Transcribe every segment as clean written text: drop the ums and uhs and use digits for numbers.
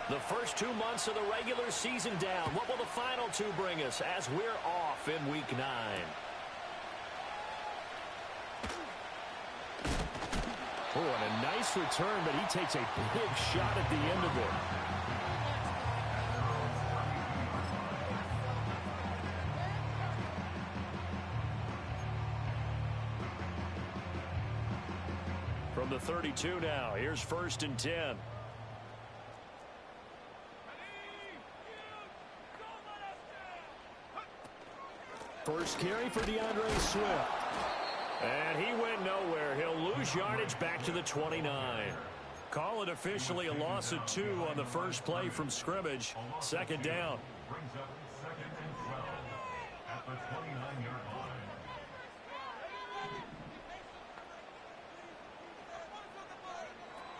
The first 2 months of the regular season down. What will the final 2 bring us as we're off in Week 9? Oh, and a nice return, but he takes a big shot at the end of it. From the 32 now, here's 1st and 10. First carry for DeAndre Swift. And he went nowhere. He'll lose yardage back to the 29. Call it officially a loss of 2 on the first play from scrimmage. 2nd down.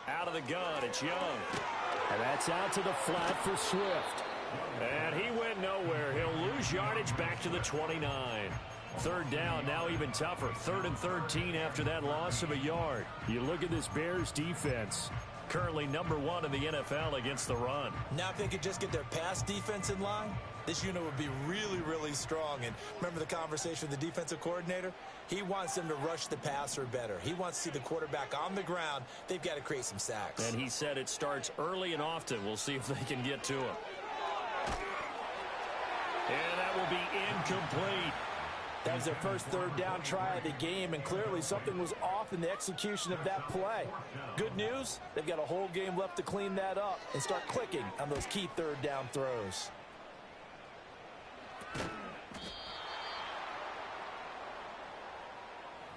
Out of the gun, it's Young. And that's out to the flat for Swift. And he went nowhere. He'll lose yardage back to the 29. 3rd down, now even tougher. 3rd and 13 after that loss of a yard. You look at this Bears defense. Currently #1 in the NFL against the run. Now if they could just get their pass defense in line, this unit would be really, really strong. And remember the conversation with the defensive coordinator? He wants them to rush the passer better. He wants to see the quarterback on the ground. They've got to create some sacks. And he said it starts early and often. We'll see if they can get to him. And that will be incomplete. That was their first 3rd down try of the game, and clearly something was off in the execution of that play. Good news, they've got a whole game left to clean that up and start clicking on those key 3rd down throws.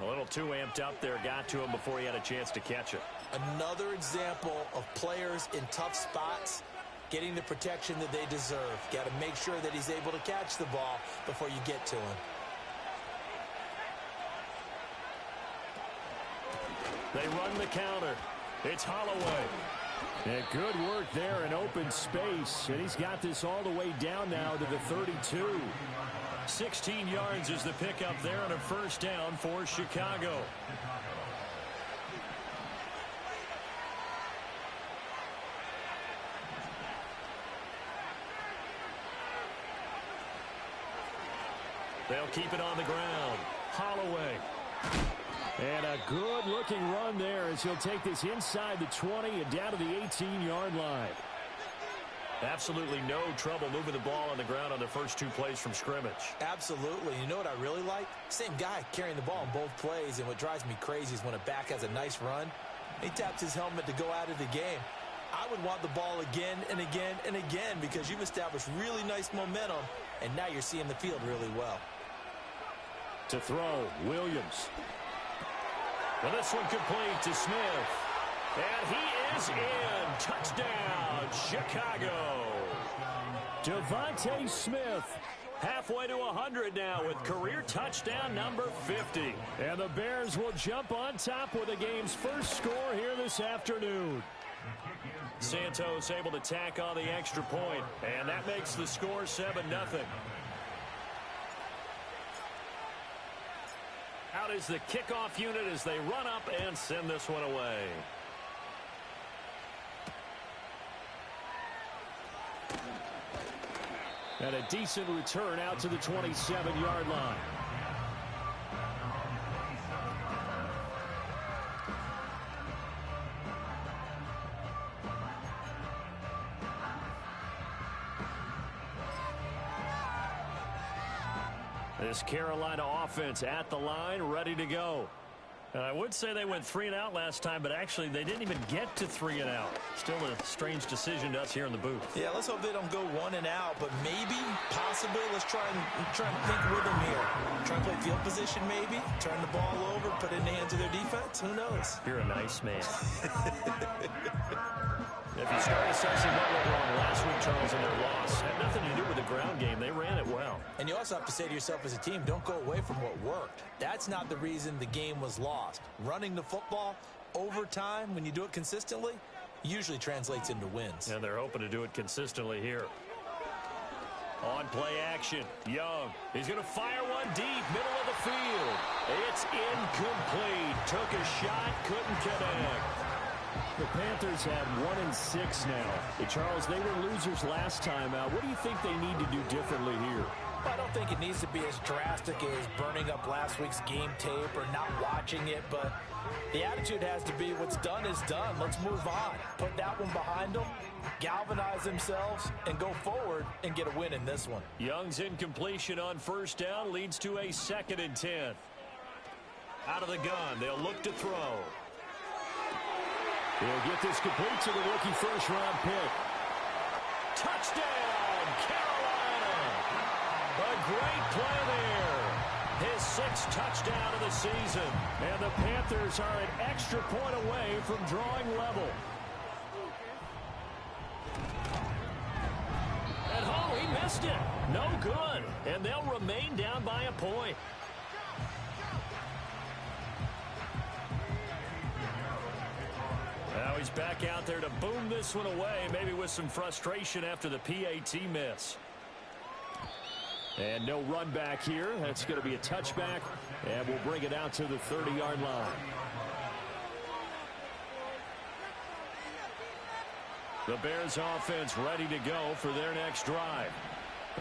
A little too amped up there, got to him before he had a chance to catch it. Another example of players in tough spots getting the protection that they deserve. Got to make sure that he's able to catch the ball before you get to him. They run the counter. It's Holloway. And good work there in open space. And he's got this all the way down now to the 32. 16 yards is the pickup there on a 1st down for Chicago. They'll keep it on the ground. Holloway. And a good-looking run there as he'll take this inside the 20 and down to the 18-yard line. Absolutely no trouble moving the ball on the ground on the first 2 plays from scrimmage. Absolutely. You know what I really like? Same guy carrying the ball in both plays, and what drives me crazy is when a back has a nice run, he taps his helmet to go out of the game. I would want the ball again and again and again because you've established really nice momentum, and now you're seeing the field really well. To throw, Williams. Well, this one complete to Smith. And he is in. Touchdown, Chicago. Devontae Smith, halfway to 100 now with career touchdown number 50. And the Bears will jump on top with the game's first score here this afternoon. Santos able to tack on the extra point, and that makes the score 7-0. Out is the kickoff unit as they run up and send this one away. And a decent return out to the 27-yard line. This Carolina offense at the line, ready to go. And I would say they went 3 and out last time, but actually they didn't even get to 3 and out. Still a strange decision to us here in the booth. Yeah, let's hope they don't go 1 and out, but maybe, possibly, let's try and think with them here. Try and play field position maybe, turn the ball over, put it in the hands of their defense. Who knows? You're a nice man. If you start assessing what went wrong last week, Charles, in their loss, had nothing to do with the ground game. They ran it well. And you also have to say to yourself as a team, don't go away from what worked. That's not the reason the game was lost. Running the football over time, when you do it consistently, usually translates into wins. And they're hoping to do it consistently here. On play action, Young. He's going to fire one deep, middle of the field. It's incomplete. Took a shot, couldn't connect. The Panthers have 1-6 now. Hey, Charles, they were losers last time out. What do you think they need to do differently here? I don't think it needs to be as drastic as burning up last week's game tape or not watching it, but the attitude has to be what's done is done. Let's move on. Put that one behind them, galvanize themselves, and go forward and get a win in this one. Young's incompletion on first down leads to a 2nd and 10. Out of the gun, they'll look to throw. He'll get this complete to the rookie first-round pick. Touchdown, Carolina! A great play there. His 6th touchdown of the season. And the Panthers are an extra point away from drawing level. And oh, he missed it. No good. And they'll remain down by a point. Now he's back out there to boom this one away, maybe with some frustration after the PAT miss. And no run back here. That's going to be a touchback, and we'll bring it out to the 30-yard line. The Bears offense ready to go for their next drive.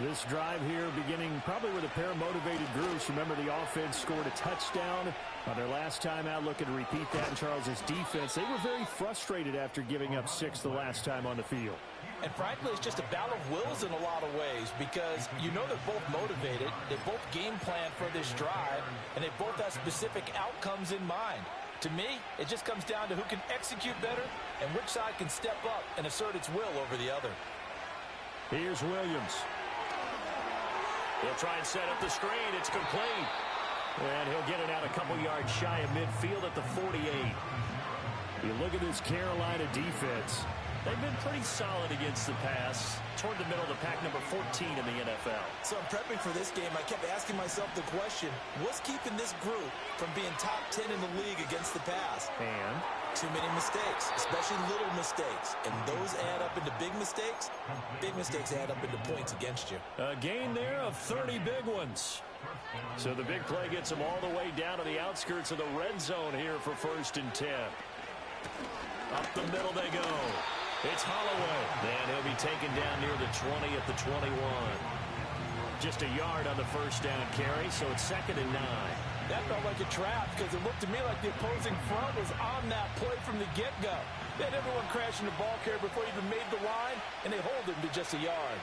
This drive here beginning probably with a pair of motivated groups. Remember, the offense scored a touchdown on their last time out, looking to repeat that in Charles's defense. They were very frustrated after giving up 6 the last time on the field. And frankly, it's just a battle of wills in a lot of ways because you know they're both motivated, they both game plan for this drive, and they both have specific outcomes in mind. To me, it just comes down to who can execute better and which side can step up and assert its will over the other. Here's Williams. He'll try and set up the screen. It's complete. And he'll get it out a couple yards shy of midfield at the 48. You look at this Carolina defense. They've been pretty solid against the pass. Toward the middle of the pack, number 14 in the NFL. So I'm prepping for this game. I kept asking myself the question, what's keeping this group from being top 10 in the league against the pass? And too many mistakes, especially little mistakes. And those add up into big mistakes. Big mistakes add up into points against you. A gain there of 30 big ones. So the big play gets them all the way down to the outskirts of the red zone here for 1st and 10. Up the middle they go. It's Holloway. And he'll be taken down near the 20 at the 21. Just a yard on the first down carry, so it's 2nd and 9. That felt like a trap because it looked to me like the opposing front was on that play from the get-go. They had everyone crashing the ball carrier before he even made the line, and they hold him to just a yard.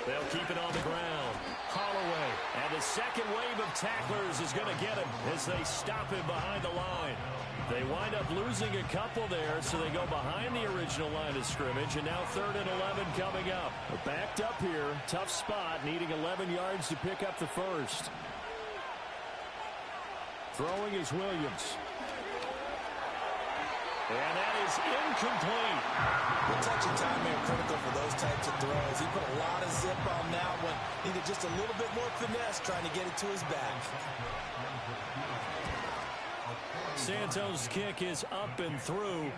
They'll keep it on the ground. Holloway, and the second wave of tacklers is going to get him as they stop him behind the line. They wind up losing a couple there, so they go behind the original line of scrimmage, and now 3rd and 11 coming up. They're backed up here, tough spot, needing 11 yards to pick up the first. Throwing is Williams. And that is incomplete. The touch and time are critical for those types of throws. He put a lot of zip on that one. Needed just a little bit more finesse trying to get it to his back. Santos' kick is up and through.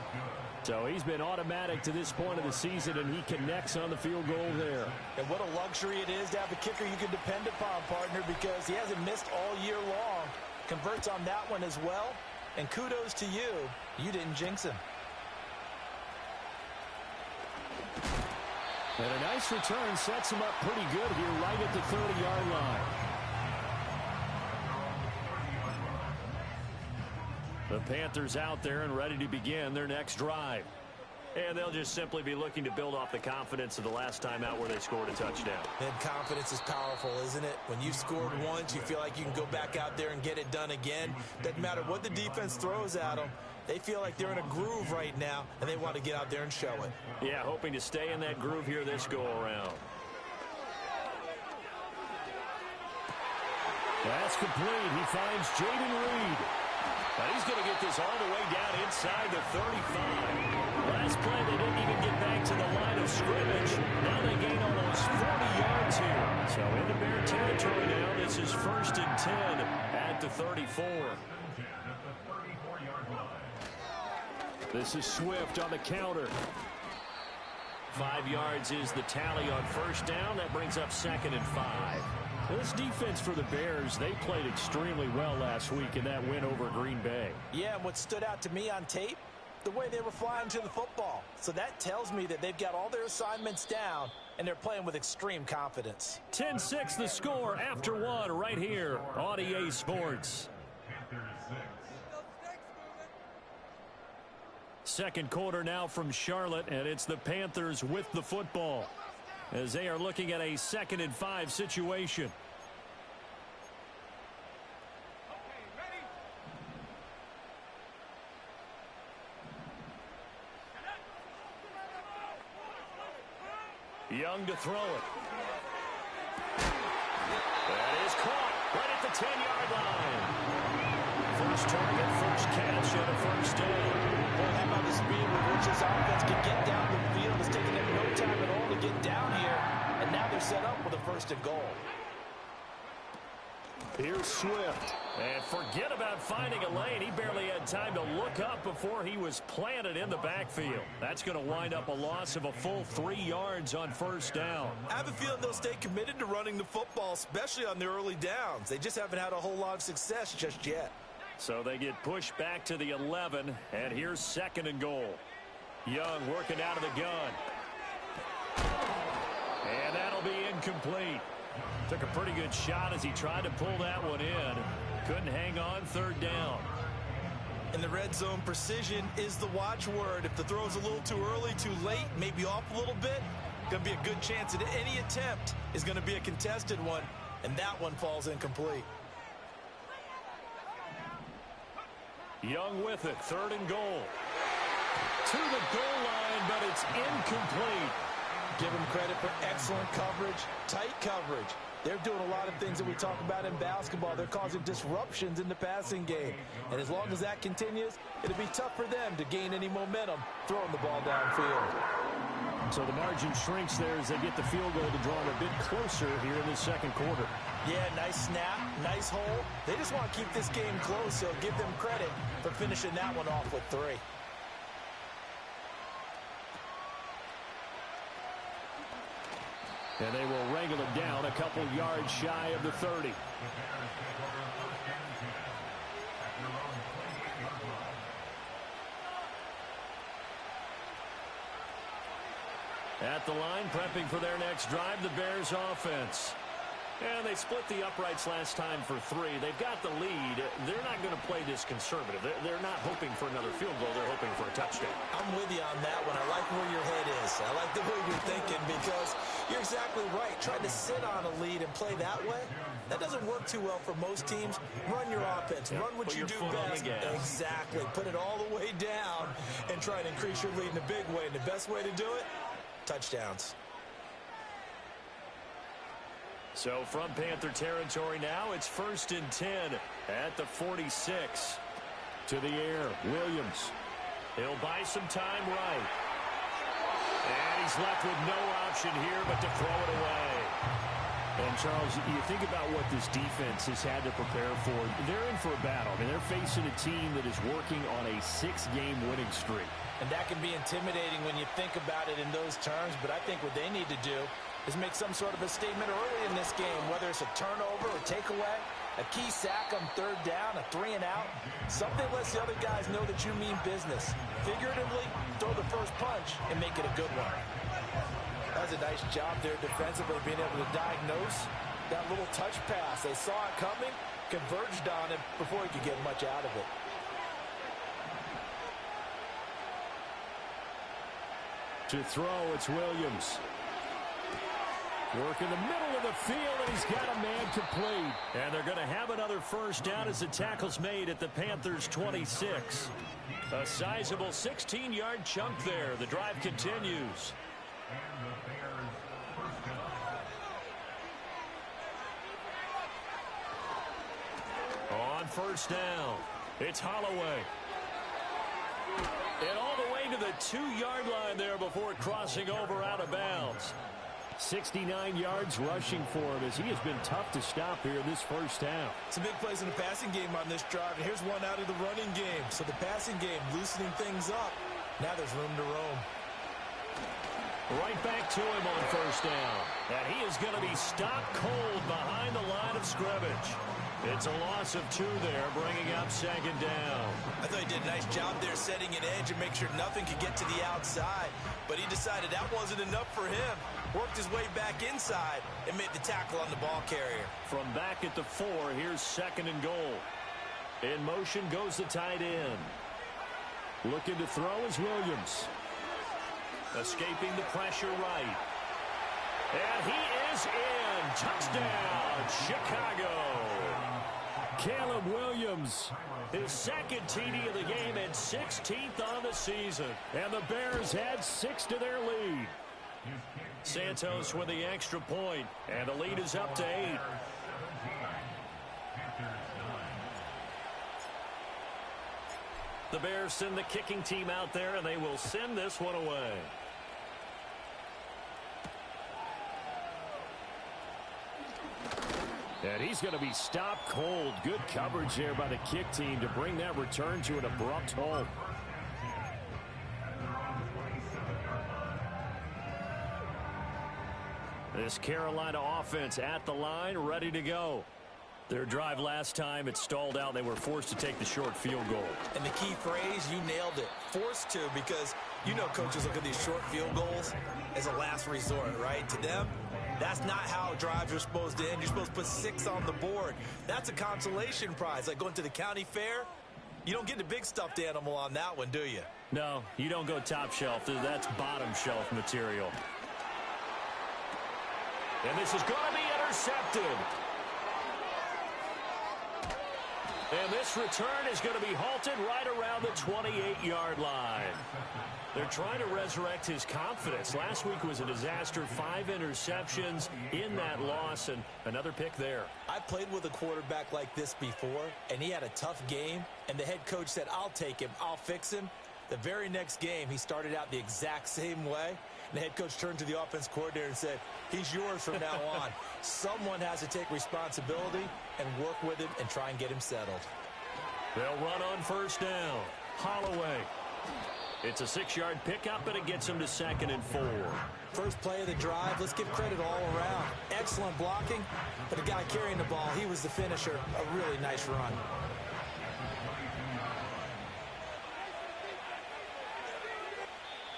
So he's been automatic to this point of the season, and he connects on the field goal there. And what a luxury it is to have a kicker you can depend upon, partner, because he hasn't missed all year long. Converts on that one as well. And kudos to you. You didn't jinx him. And a nice return sets him up pretty good here right at the 30-yard line. The Panthers out there and ready to begin their next drive. And they'll just simply be looking to build off the confidence of the last time out where they scored a touchdown. And confidence is powerful, isn't it? When you've scored once, you feel like you can go back out there and get it done again. Doesn't matter what the defense throws at them. They feel like they're in a groove right now, and they want to get out there and show it. Yeah, hoping to stay in that groove here this go-around. That's complete. He finds Jaden Reed. Now he's going to get this all the way down inside the 35. Last play, they didn't even get back to the line of scrimmage. Now they gain almost 40 yards here. So into Bear territory now. This is 1st and 10 at the 34. This is Swift on the counter. 5 yards is the tally on first down. That brings up 2nd and 5. This defense for the Bears, they played extremely well last week in that win over Green Bay. Yeah, and what stood out to me on tape, the way they were flying to the football. So that tells me that they've got all their assignments down, and they're playing with extreme confidence. 10-6 the score after one right here on EA Sports. Second quarter now from Charlotte, and it's the Panthers with the football as they are looking at a 2nd and 5 situation. Young to throw it. That is caught right at the 10-yard line. First target, first catch, and a first down. Well, how about the speed with which this offense can get down the field? It's taking them no time at all to get down here, and now they're set up with a 1st and goal. Here's Swift. And forget about finding a lane. He barely had time to look up before he was planted in the backfield. That's going to wind up a loss of a full 3 yards on first down. I have a feeling they'll stay committed to running the football, especially on the early downs. They just haven't had a whole lot of success just yet. So they get pushed back to the 11, and here's 2nd and goal. Young working out of the gun. And that'll be incomplete. Took a pretty good shot as he tried to pull that one in. Couldn't hang on, 3rd down. In the red zone, precision is the watchword. If the throw's a little too early, too late, maybe off a little bit, going to be a good chance that any attempt is going to be a contested one, and that one falls incomplete. Young with it, 3rd and goal. To the goal line, but it's incomplete. Give them credit for excellent coverage, tight coverage. They're doing a lot of things that we talk about in basketball. They're causing disruptions in the passing game. And as long as that continues, it'll be tough for them to gain any momentum throwing the ball downfield. So the margin shrinks there as they get the field goal to draw them a bit closer here in the 2nd quarter. Yeah, nice snap, nice hole. They just want to keep this game close, so give them credit for finishing that one off with 3. And they will wrangle it down a couple yards shy of the 30. At the line, prepping for their next drive, the Bears offense. And they split the uprights last time for 3. They've got the lead. They're not going to play this conservative. They're not hoping for another field goal. They're hoping for a touchdown. I'm with you on that one. I like where your head is. I like the way you're thinking because you're exactly right. Trying to sit on a lead and play that way, that doesn't work too well for most teams. Run your offense. Run what you do best. Exactly. Put it all the way down and try to increase your lead in a big way. And the best way to do it, touchdowns. So from Panther territory now, it's 1st and 10 at the 46. To the air, Williams. He'll buy some time right. And he's left with no option here but to throw it away. And, Charles, you think about what this defense has had to prepare for. They're in for a battle. I mean, they're facing a team that is working on a 6-game winning streak. And that can be intimidating when you think about it in those terms, but I think what they need to do is make some sort of a statement early in this game, whether it's a turnover or takeaway, a key sack on 3rd down, a 3 and out. Something lets the other guys know that you mean business. Figuratively, throw the first punch and make it a good one. That was a nice job there defensively, being able to diagnose that little touch pass. They saw it coming, converged on it before he could get much out of it. To throw, it's Williams. Work in the middle of the field, and he's got a man complete. And they're going to have another first down as the tackle's made at the Panthers' 26. A sizable 16-yard chunk there. The drive continues. On first down, it's Holloway. And all the way to the 2-yard line there before crossing over out of bounds. 69 yards rushing for him as he has been tough to stop here this first half. Some big plays in the passing game on this drive, and here's one out of the running game. So the passing game loosening things up. Now there's room to roam. Right back to him on first down. And he is going to be stopped cold behind the line of scrimmage. It's a loss of 2 there, bringing up second down. I thought he did a nice job there setting an edge and make sure nothing could get to the outside. But he decided that wasn't enough for him. Worked his way back inside and made the tackle on the ball carrier. From back at the 4, here's second and goal. In motion goes the tight end. Looking to throw is Williams. Escaping the pressure right. And he is in. Touchdown, Chicago. Caleb Williams, his second TD of the game and 16th on the season. And the Bears add 6 to their lead. Santos with the extra point, and the lead is up to 8. The Bears send the kicking team out there, and they will send this one away. And he's going to be stopped cold. Good coverage there by the kick team to bring that return to an abrupt halt. This Carolina offense at the line, ready to go. Their drive last time, it stalled out. They were forced to take the short field goal. And the key phrase, you nailed it. Forced to, because you know coaches look at these short field goals as a last resort, right? To them, that's not how drives are supposed to end. You're supposed to put 6 on the board. That's a consolation prize. Like going to the county fair, you don't get the big stuffed animal on that one, do you? No, you don't go top shelf. That's bottom shelf material. And this is going to be intercepted. And this return is going to be halted right around the 28-yard line. They're trying to resurrect his confidence. Last week was a disaster. 5 interceptions in that loss, and another pick there. I played with a quarterback like this before, and he had a tough game, and the head coach said, I'll take him, I'll fix him. The very next game, he started out the exact same way. And the head coach turned to the offense coordinator and said, he's yours from now on. Someone has to take responsibility and work with him and try and get him settled. They'll run on first down. Holloway. It's a 6-yard pickup, and it gets him to 2nd and 4. First play of the drive, let's give credit all around. Excellent blocking, but the guy carrying the ball, he was the finisher. A really nice run.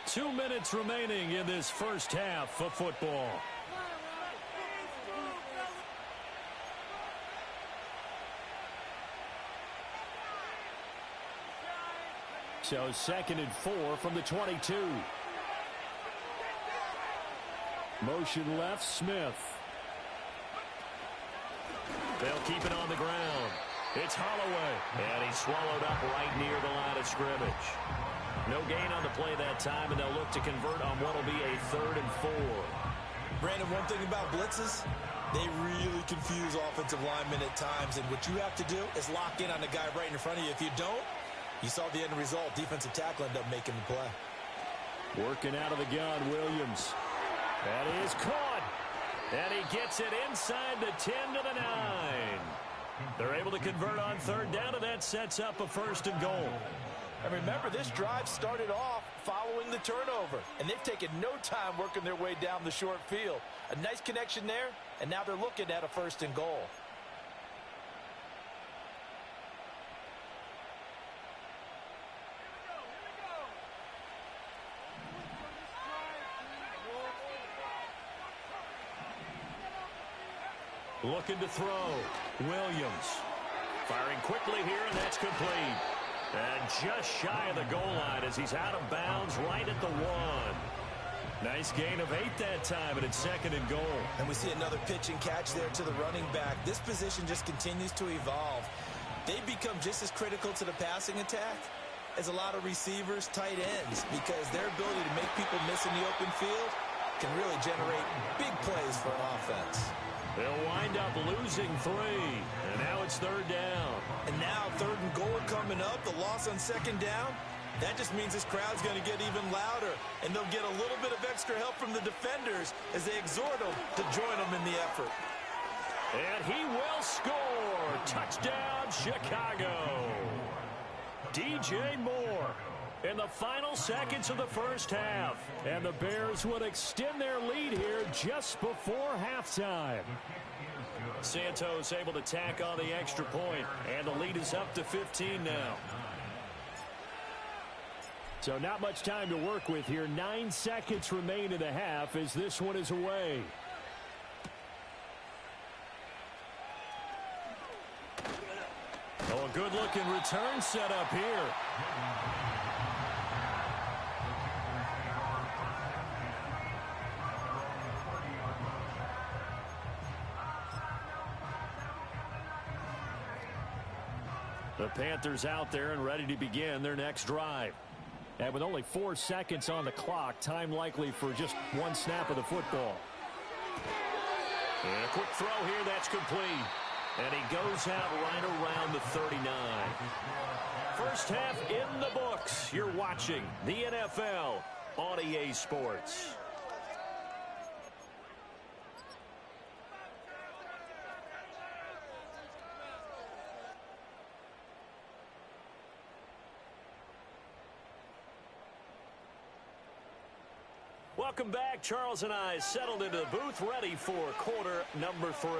Two minutes remaining in this first half of football. So 2nd and 4 from the 22. Motion left, Smith. They'll keep it on the ground. It's Holloway. And he's swallowed up right near the line of scrimmage. No gain on the play that time, and they'll look to convert on what will be a 3rd and 4. Brandon, one thing about blitzes, they really confuse offensive linemen at times, and what you have to do is lock in on the guy right in front of you. If you don't, you saw the end result. Defensive tackle ended up making the play. Working out of the gun, Williams. That is caught. And he gets it inside the 10 to the 9. They're able to convert on 3rd down, and that sets up a 1st and goal. And remember, this drive started off following the turnover, and they've taken no time working their way down the short field. A nice connection there, and now they're looking at a 1st and goal. Looking to throw. Williams. Firing quickly here, and that's complete. And just shy of the goal line as he's out of bounds right at the 1. Nice gain of 8 that time, and it's 2nd and goal. And we see another pitch and catch there to the running back. This position just continues to evolve. They become just as critical to the passing attack as a lot of receivers, tight ends, because their ability to make people miss in the open field can really generate big plays for an offense. They'll wind up losing 3, and now it's 3rd down. And now 3rd and goal coming up, the loss on 2nd down. That just means this crowd's going to get even louder, and they'll get a little bit of extra help from the defenders as they exhort them to join them in the effort. And he will score. Touchdown, Chicago. DJ Moore. in the final seconds of the first half. And the Bears would extend their lead here just before halftime. Santos able to tack on the extra point, and the lead is up to 15 now. So not much time to work with here. 9 seconds remain in the half as this one is away. Oh, a good-looking return set up here. The Panthers out there and ready to begin their next drive. And with only 4 seconds on the clock, time likely for just one snap of the football. And a quick throw here, that's complete. And he goes out right around the 39. First half in the books. You're watching the NFL on EA Sports. Welcome back. Charles and I settled into the booth, ready for quarter number 3.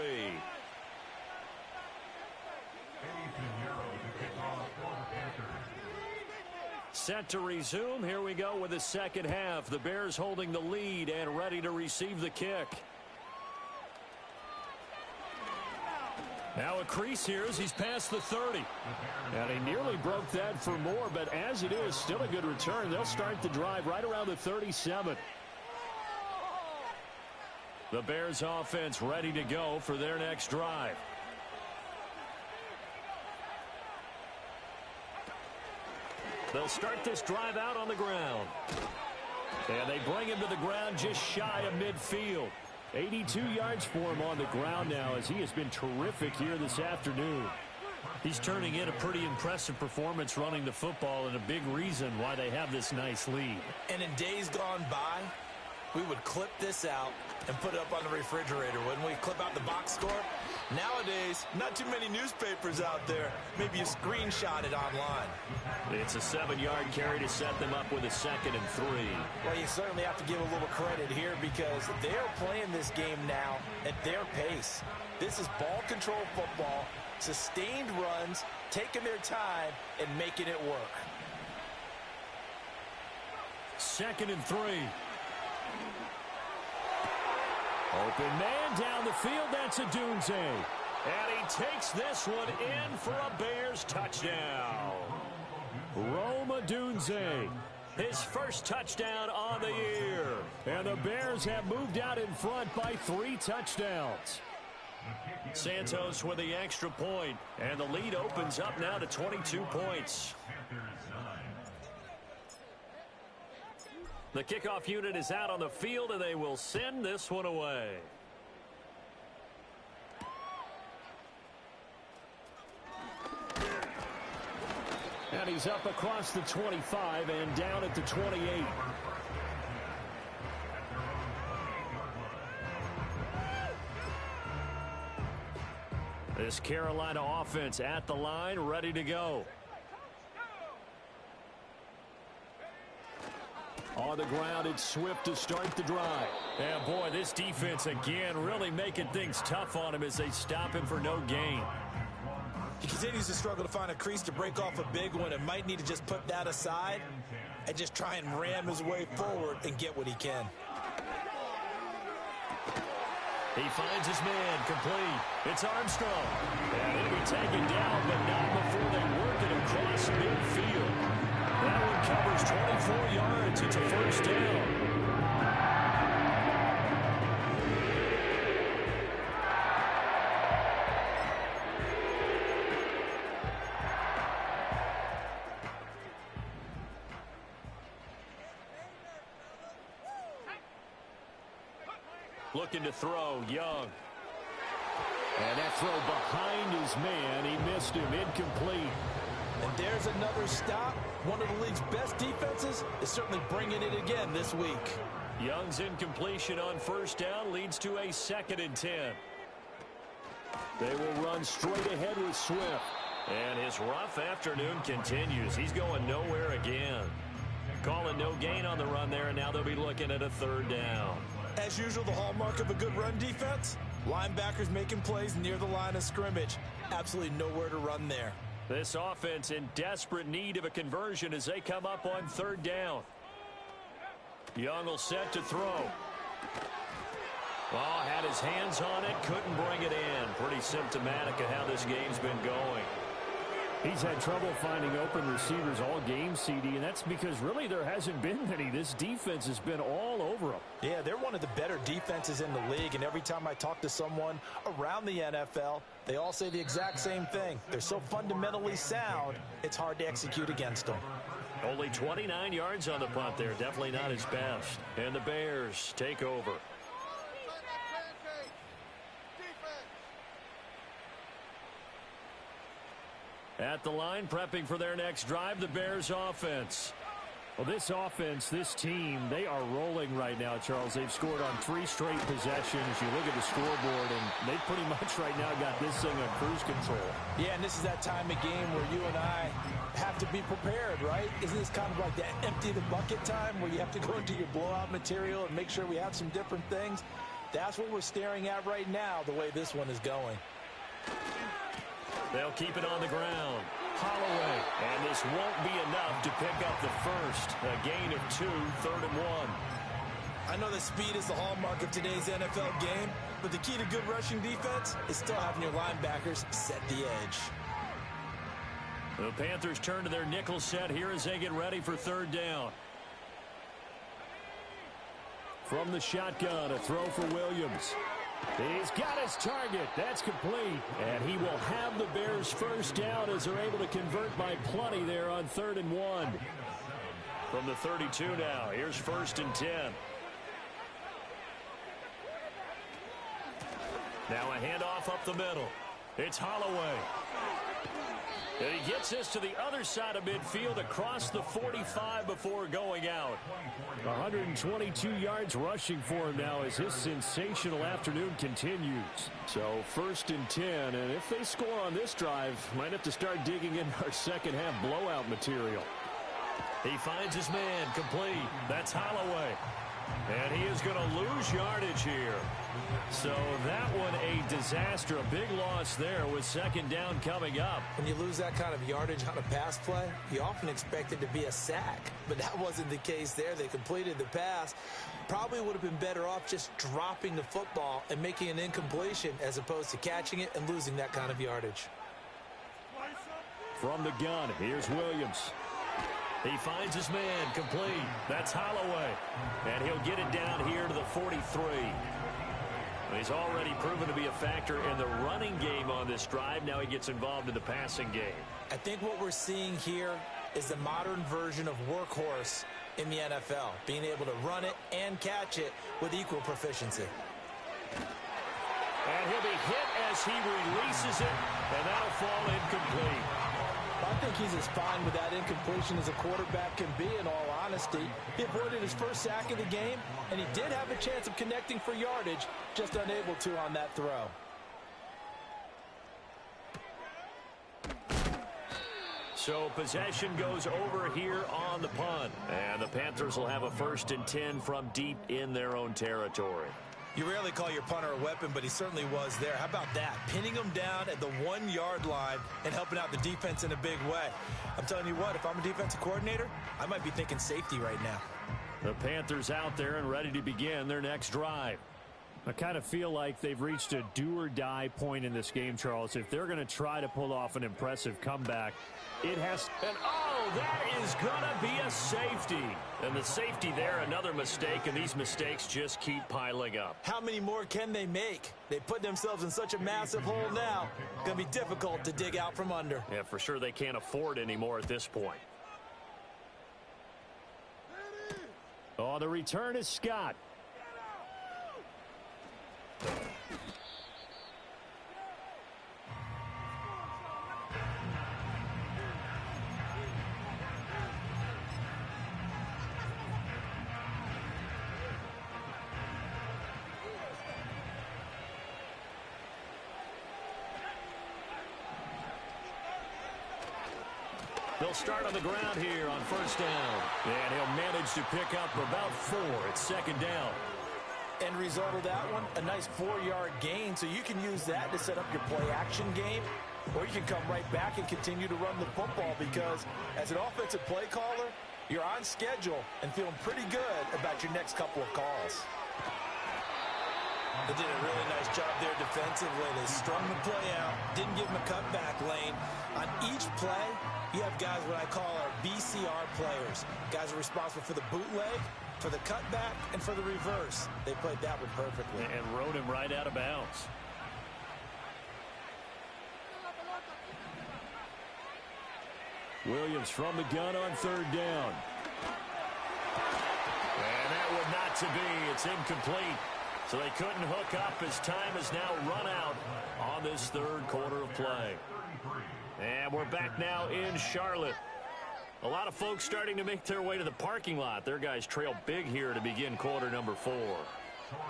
Set to resume. Here we go with the second half. The Bears holding the lead and ready to receive the kick. Now a crease here as he's past the 30. And he nearly broke that for more, but as it is, still a good return. They'll start the drive right around the 37. The Bears offense ready to go for their next drive. They'll start this drive out on the ground. And they bring him to the ground just shy of midfield. 82 yards for him on the ground now as he has been terrific here this afternoon. He's turning in a pretty impressive performance running the football and a big reason why they have this nice lead. And in days gone by, we would clip this out and put it up on the refrigerator, wouldn't we? Clip out the box score. Nowadays, not too many newspapers out there. Maybe you screenshot it online. It's a 7-yard carry to set them up with a 2nd and 3. Well, you certainly have to give a little credit here because they're playing this game now at their pace. This is ball control football, sustained runs, taking their time and making it work. 2nd and 3. Open man down the field. That's a Dunze. And he takes this one in for a Bears touchdown. Rome Odunze, his first touchdown on the year. And the Bears have moved out in front by 3 touchdowns. Santos with the extra point, and the lead opens up now to 22 points. The kickoff unit is out on the field, and they will send this one away. And he's up across the 25 and down at the 28. This Carolina offense at the line, ready to go. On the ground, it's Swift to start the drive. And boy, this defense again really making things tough on him as they stop him for no gain. He continues to struggle to find a crease to break off a big one and might need to just put that aside and just try and ram his way forward and get what he can. He finds his man complete. It's Armstrong. And he'll be taken down, but not before they work it across midfield. That one covers 24 yards. It's a first down. Looking to throw, Young. And that throw behind his man. He missed him, incomplete. And there's another stop. One of the league's best defenses is certainly bringing it again this week. Young's incompletion on first down leads to a 2nd and 10. They will run straight ahead with Swift. And his rough afternoon continues. He's going nowhere again. Calling no gain on the run there, and now they'll be looking at a third down. As usual, the hallmark of a good run defense, linebackers making plays near the line of scrimmage. Absolutely nowhere to run there. This offense in desperate need of a conversion as they come up on third down. Young will set to throw. Oh, had his hands on it, couldn't bring it in. Pretty symptomatic of how this game's been going. He's had trouble finding open receivers all game, CD, and that's because really there hasn't been many. This defense has been all over them. Yeah, they're one of the better defenses in the league, and every time I talk to someone around the NFL, they all say the exact same thing. They're so fundamentally sound, it's hard to execute against them. Only 29 yards on the punt there. Definitely not his best. And the Bears take over. At the line, prepping for their next drive, the Bears offense. Well, this offense, this team, they are rolling right now, Charles. They've scored on 3 straight possessions. You look at the scoreboard, and they pretty much right now got this thing on cruise control. Yeah, and this is that time of game where you and I have to be prepared, right? Isn't this kind of like that empty the bucket time where you have to go into your blowout material and make sure we have some different things? That's what we're staring at right now, the way this one is going. They'll keep it on the ground. Holloway. And this won't be enough to pick up the first. A gain of 2, 3rd and 1. I know that speed is the hallmark of today's NFL game, but the key to good rushing defense is still having your linebackers set the edge. The Panthers turn to their nickel set here as they get ready for third down. From the shotgun, a throw for Williams. He's got his target. That's complete. And he will have the Bears first down as they're able to convert by plenty there on 3rd and 1. From the 32 now, here's 1st and 10. Now a handoff up the middle. It's Holloway. And he gets this to the other side of midfield across the 45 before going out. 122 yards rushing for him now as his sensational afternoon continues. So 1st and 10, and if they score on this drive, might have to start digging into our second half blowout material. He finds his man complete. That's Holloway. And he is going to lose yardage here. So that one a disaster. A big loss there with 2nd down coming up. When you lose that kind of yardage on a pass play, you often expect it to be a sack. But that wasn't the case there. They completed the pass. Probably would have been better off just dropping the football and making an incompletion as opposed to catching it and losing that kind of yardage. From the gun, here's Williams. He finds his man complete. That's Holloway. And he'll get it down here to the 43. He's already proven to be a factor in the running game on this drive. Now he gets involved in the passing game. I think what we're seeing here is the modern version of workhorse in the NFL, being able to run it and catch it with equal proficiency. And he'll be hit as he releases it, and that'll fall incomplete. I think he's as fine with that incompletion as a quarterback can be, in all honesty. He avoided his first sack of the game, and he did have a chance of connecting for yardage, just unable to on that throw. So possession goes over here on the punt. And the Panthers will have a 1st and 10 from deep in their own territory. You rarely call your punter a weapon, but he certainly was there. How about that? Pinning him down at the 1-yard line and helping out the defense in a big way. I'm telling you what, if I'm a defensive coordinator, I might be thinking safety right now. The Panthers out there and ready to begin their next drive. I kind of feel like they've reached a do-or-die point in this game, Charles. If they're going to try to pull off an impressive comeback, it has... And oh, that is going to be a safety. And the safety there, another mistake, and these mistakes just keep piling up. How many more can they make? They put themselves in such a massive hole now. Going to be difficult to dig out from under. Yeah, for sure they can't afford any more at this point. Oh, the return is Scott. They'll start on the ground here on first down. And he'll manage to pick up about 4 at second down. End result of that one, a nice 4-yard gain. So you can use that to set up your play-action game. Or you can come right back and continue to run the football because as an offensive play caller, you're on schedule and feeling pretty good about your next couple of calls. They did a really nice job there defensively. They strung the play out, didn't give him a cutback lane. On each play, you have guys what I call our BCR players. Guys are responsible for the bootleg, for the cutback, and for the reverse. They played that one perfectly. And rode him right out of bounds. Williams from the gun on third down. And that would not to be. It's incomplete. So they couldn't hook up as time has now run out on this third quarter of play. And we're back now in Charlotte. A lot of folks starting to make their way to the parking lot. Their guys trail big here to begin quarter number 4.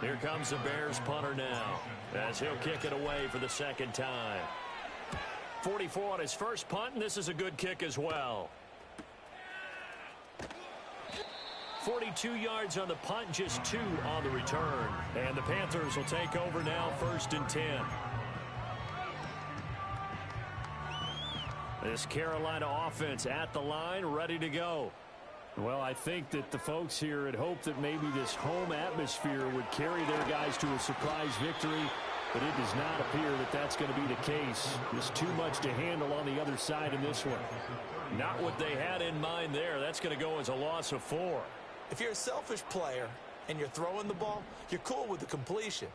Here comes the Bears punter now as he'll kick it away for the second time. 44 on his first punt, and this is a good kick as well. 42 yards on the punt, just 2 on the return. And the Panthers will take over now, first and 10. This Carolina offense at the line, ready to go. Well, I think that the folks here had hoped that maybe this home atmosphere would carry their guys to a surprise victory, but it does not appear that that's going to be the case. There's too much to handle on the other side in this one. Not what they had in mind there. That's going to go as a loss of 4. If you're a selfish player and you're throwing the ball, you're cool with the completion.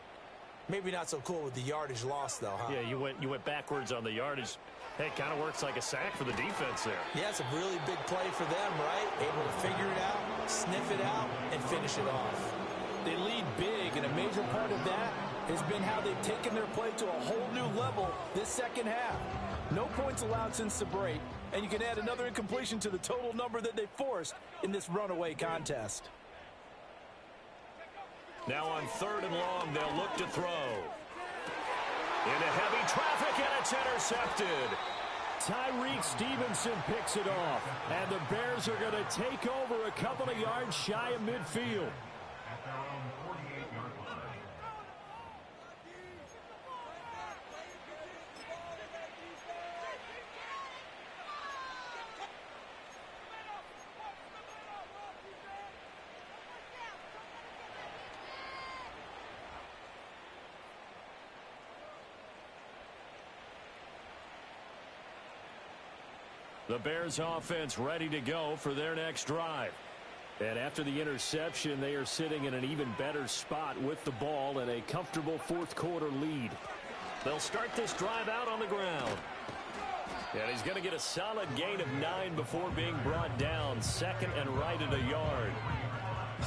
Maybe not so cool with the yardage loss, though, huh? Yeah, you went backwards on the yardage. Hey, it kind of works like a sack for the defense there. Yeah, it's a really big play for them, right? Able to figure it out, sniff it out, and finish it off. They lead big, and a major part of that has been how they've taken their play to a whole new level this second half. No points allowed since the break, and you can add another incompletion to the total number that they forced in this runaway contest. Now on third and long, they'll look to throw. Into heavy traffic, and it's intercepted. Tyreek Stevenson picks it off, and the Bears are going to take over a couple of yards shy of midfield. The Bears offense ready to go for their next drive. And after the interception, they are sitting in an even better spot with the ball and a comfortable fourth quarter lead. They'll start this drive out on the ground. And he's going to get a solid gain of 9 before being brought down. Second and right at a yard.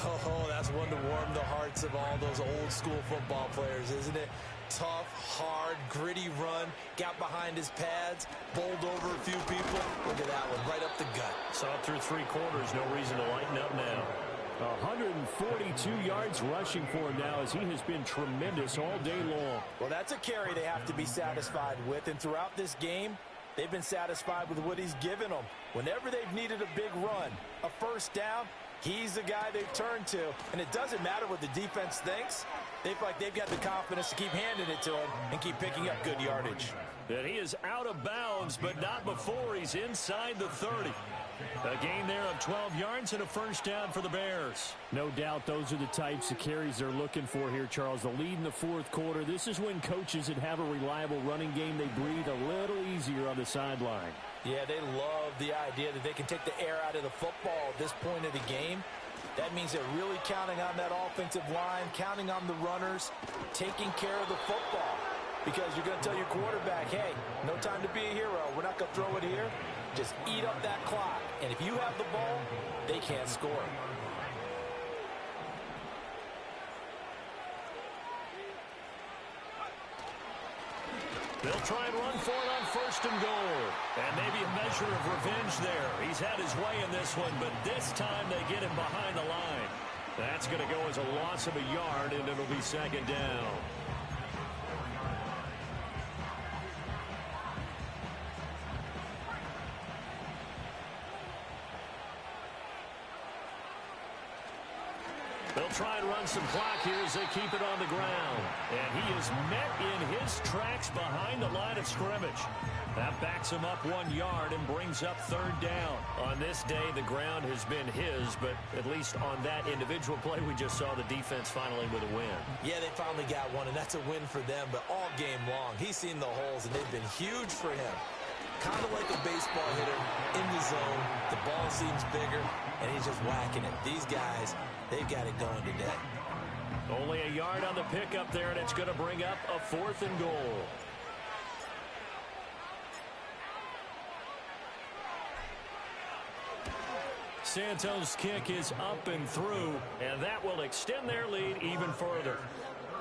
Oh, that's one to warm the hearts of all those old school football players, isn't it? Tough, hard, gritty run, got behind his pads, bowled over a few people. Look at that one, right up the gut. Saw it through 3 quarters, no reason to lighten up now. 142 yards rushing for him now as he has been tremendous all day long. Well, that's a carry they have to be satisfied with, and throughout this game, they've been satisfied with what he's given them. Whenever they've needed a big run, a first down, he's the guy they've turned to, and it doesn't matter what the defense thinks. They feel like they've got the confidence to keep handing it to him and keep picking up good yardage. And he is out of bounds, but not before he's inside the 30. A gain there of 12 yards and a first down for the Bears. No doubt those are the types of carries they're looking for here, Charles. The lead in the fourth quarter. This is when coaches that have a reliable running game, they breathe a little easier on the sideline. Yeah, they love the idea that they can take the air out of the football at this point of the game. That means they're really counting on that offensive line, counting on the runners, taking care of the football. Because you're going to tell your quarterback, hey, no time to be a hero. We're not going to throw it here. Just eat up that clock. And if you have the ball, they can't score. They'll try and run for it on first and goal. And maybe a measure of revenge there. He's had his way in this one, but this time they get him behind the line. That's going to go as a loss of a yard, and it'll be second down. They'll try and run some clock here as they keep it on the ground. And he is met in his tracks behind the line of scrimmage. That backs him up 1 yard and brings up third down. On this day, the ground has been his, but at least on that individual play, we just saw the defense finally with a win. Yeah, they finally got one, and that's a win for them. But all game long, he's seen the holes, and they've been huge for him. Kind of like a baseball hitter in the zone. The ball seems bigger, and he's just whacking it. These guys, they've got it going today. Only a yard on the pickup there, and it's going to bring up a 4th and goal. Santos' kick is up and through, and that will extend their lead even further.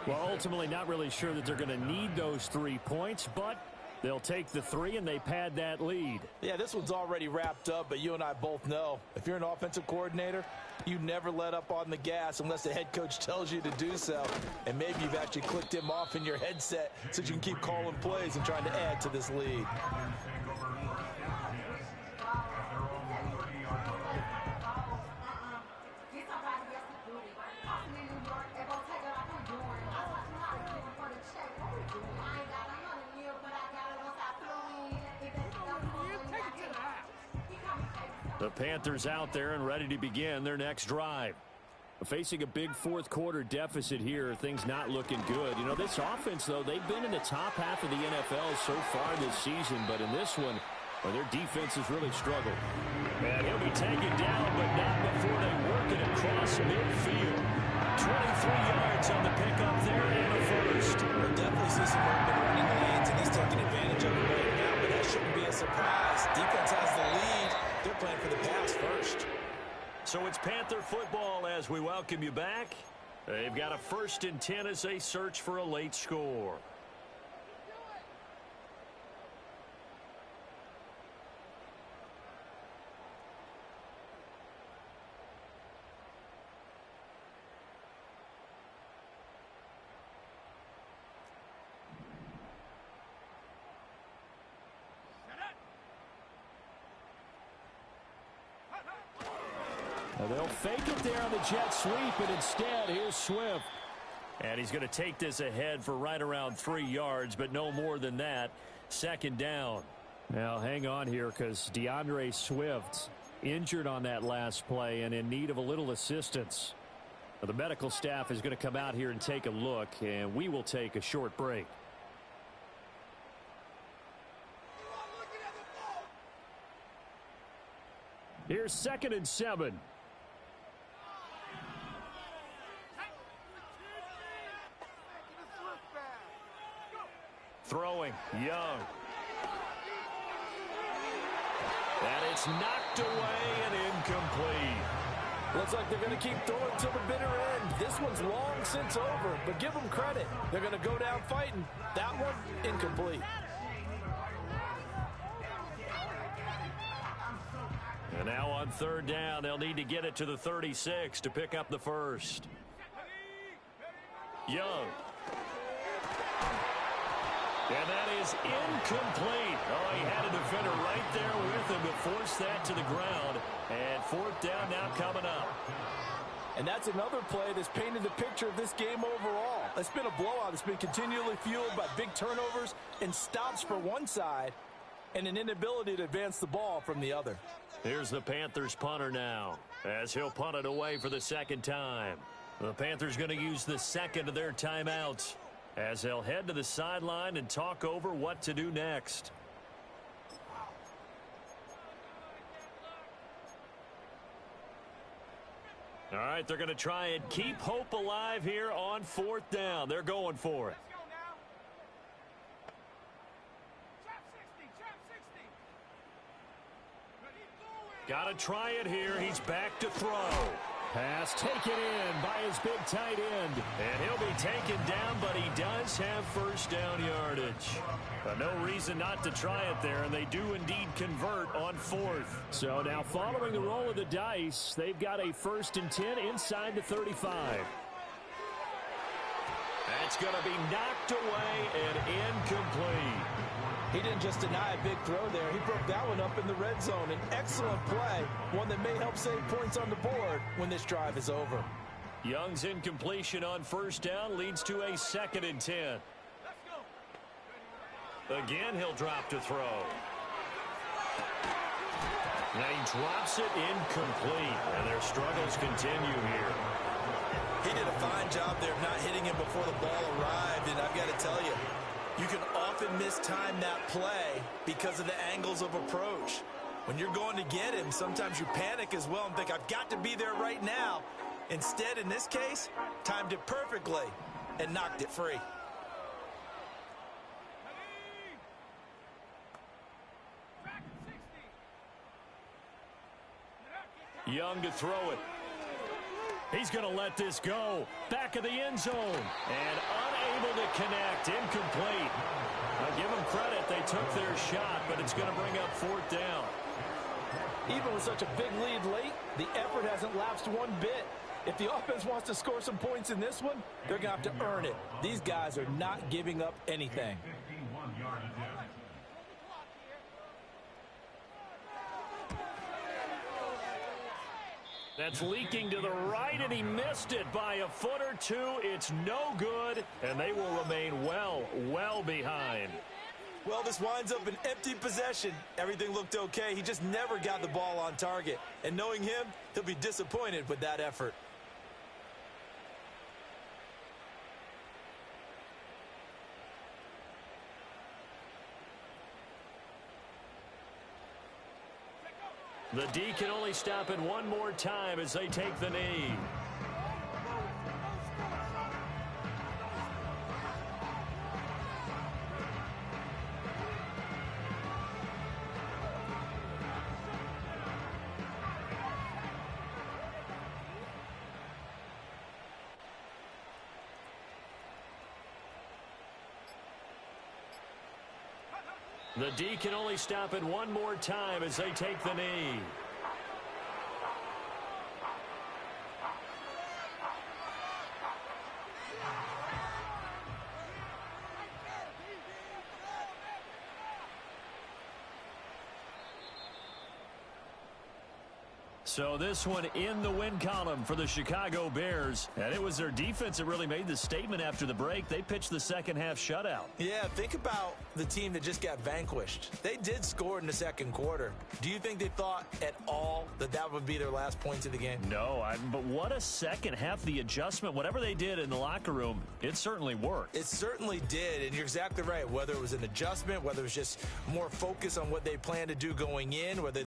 Well, ultimately not really sure that they're going to need those 3 points, but they'll take the 3 and they pad that lead. Yeah, this one's already wrapped up, but you and I both know if you're an offensive coordinator, you never let up on the gas unless the head coach tells you to do so. And maybe you've actually clicked him off in your headset so you can keep calling plays and trying to add to this lead. The Panthers out there and ready to begin their next drive. Facing a big fourth quarter deficit here, things not looking good. You know, this offense, though, they've been in the top half of the NFL so far this season, but in this one, well, their defense has really struggled. And he'll be taken down, but not before they work it across midfield. 23 yards on the pickup there and a first. We'll definitely see some open running lanes, and he's taking advantage of it right now, but that shouldn't be a surprise. Defense has the lead. They're playing for the pass first. So it's Panther football as we welcome you back. They've got a 1st and 10 as they search for a late score. They'll fake it there on the jet sweep, and instead, here's Swift. And he's going to take this ahead for right around 3 yards, but no more than that. 2nd down. Now, hang on here, because DeAndre Swift injured on that last play and in need of a little assistance. The medical staff is going to come out here and take a look, and we will take a short break. Here's 2nd and 7. Throwing, Young. And it's knocked away and incomplete. Looks like they're going to keep throwing till the bitter end. This one's long since over, but give them credit. They're going to go down fighting. That one, incomplete. And now on 3rd down, they'll need to get it to the 36 to pick up the first. Young. And that is incomplete. Oh, he had a defender right there with him to force that to the ground. And 4th down now coming up. And that's another play that's painted the picture of this game overall. It's been a blowout. It's been continually fueled by big turnovers and stops for one side and an inability to advance the ball from the other. Here's the Panthers punter now as he'll punt it away for the 2nd time. The Panthers going to use the 2nd of their timeouts as they'll head to the sideline and talk over what to do next. All right, they're going to try and keep hope alive here on 4th down. They're going for it. Got to try it here. He's back to throw. Pass taken in by his big tight end. And he'll be taken down, but he does have 1st down yardage. But no reason not to try it there, and they do indeed convert on 4th. So now following the roll of the dice, they've got a 1st and 10 inside the 35. That's going to be knocked away and incomplete. He didn't just deny a big throw there. He broke that one up in the red zone. An excellent play, one that may help save points on the board when this drive is over. Young's incompletion on first down leads to a 2nd and 10. Again, he'll drop to throw. Now he drops it incomplete, and their struggles continue here. He did a fine job there of not hitting him before the ball arrived, and I've got to tell you, you can often mistime that play because of the angles of approach. When you're going to get him, sometimes you panic as well and think, I've got to be there right now. Instead, in this case, timed it perfectly and knocked it free. Young to throw it. He's going to let this go. Back of the end zone. And unable to connect. Incomplete. I'll give them credit. They took their shot, but it's going to bring up 4th down. Even with such a big lead late, the effort hasn't lapsed one bit. If the offense wants to score some points in this one, they're going to have to earn it. These guys are not giving up anything. That's leaking to the right, and he missed it by a foot or two. It's no good, and they will remain well behind. Well, this winds up an empty possession. Everything looked okay. He just never got the ball on target. And knowing him, he'll be disappointed with that effort. The D can only stop it one more time as they take the knee. The D can only stop it one more time as they take the knee. So this one in the win column for the Chicago Bears. And it was their defense that really made the statement after the break. They pitched the second half shutout. Yeah, think about the team that just got vanquished. They did score in the second quarter. Do you think they thought at all that that would be their last points of the game? No, but what a second half. The adjustment, whatever they did in the locker room, it certainly worked. It certainly did, and you're exactly right. Whether it was an adjustment, whether it was just more focus on what they planned to do going in, whether